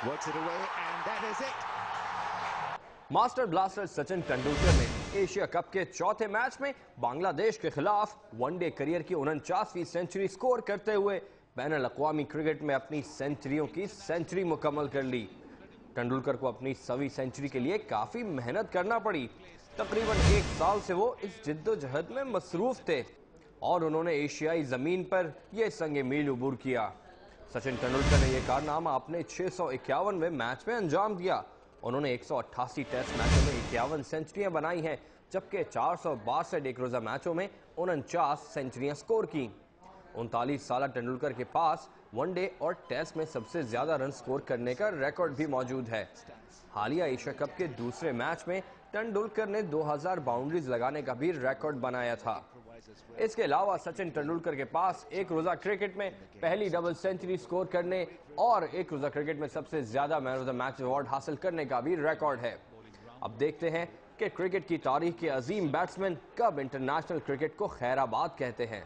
Works it away and that is it. Master blaster Sachin Tendulkar ने Asia cup के चौथे match में बांग्लादेश के खिलाफ वनडे करियर की 49वीं सेंचुरी स्कोर करते हुए बैनुल अक़वामी क्रिकेट में अपनी सेंचुरियों की सेंचुरी मुकम्मल कर ली। तेंदुलकर को अपनी 100वीं सेंचुरी के लिए काफी मेहनत करना पड़ी। तकरीबन 1 साल से वो इस जिद्दोजहद में मसरूफ थे और उन्होंने एशियाई जमीन पर यह संगे मील उबूर किया। सचिन तेंदुलकर ने यह कारनामा अपने 651वें मैच में अंजाम दिया। उन्होंने 188 टेस्ट मैचों में 51 सेंचुरियां बनाई हैं, जबकि 462 एक रोजा मैचों में 49 सेंचुरियां स्कोर की। 39 साल तेंदुलकर के पास वनडे और टेस्ट में सबसे ज्यादा रन स्कोर करने का रिकॉर्ड भी मौजूद है। हालिया एशिया कप के दूसरे मैच में तेंदुलकर ने 2000 बाउंड्रीज लगाने का भी रिकॉर्ड बनाया था। इसके अलावा सचिन तेंदुलकर के पास एक रोजा क्रिकेट में पहली डबल सेंचुरी स्कोर करने और एक रोजा क्रिकेट में सबसे ज्यादा man of the match award हासिल करने का भी रिकॉर्ड है। अब देखते हैं कि क्रिकेट की तारीख के अजीम बैट्समैन कब इंटरनेशनल क्रिकेट को खैराबाद कहते हैं।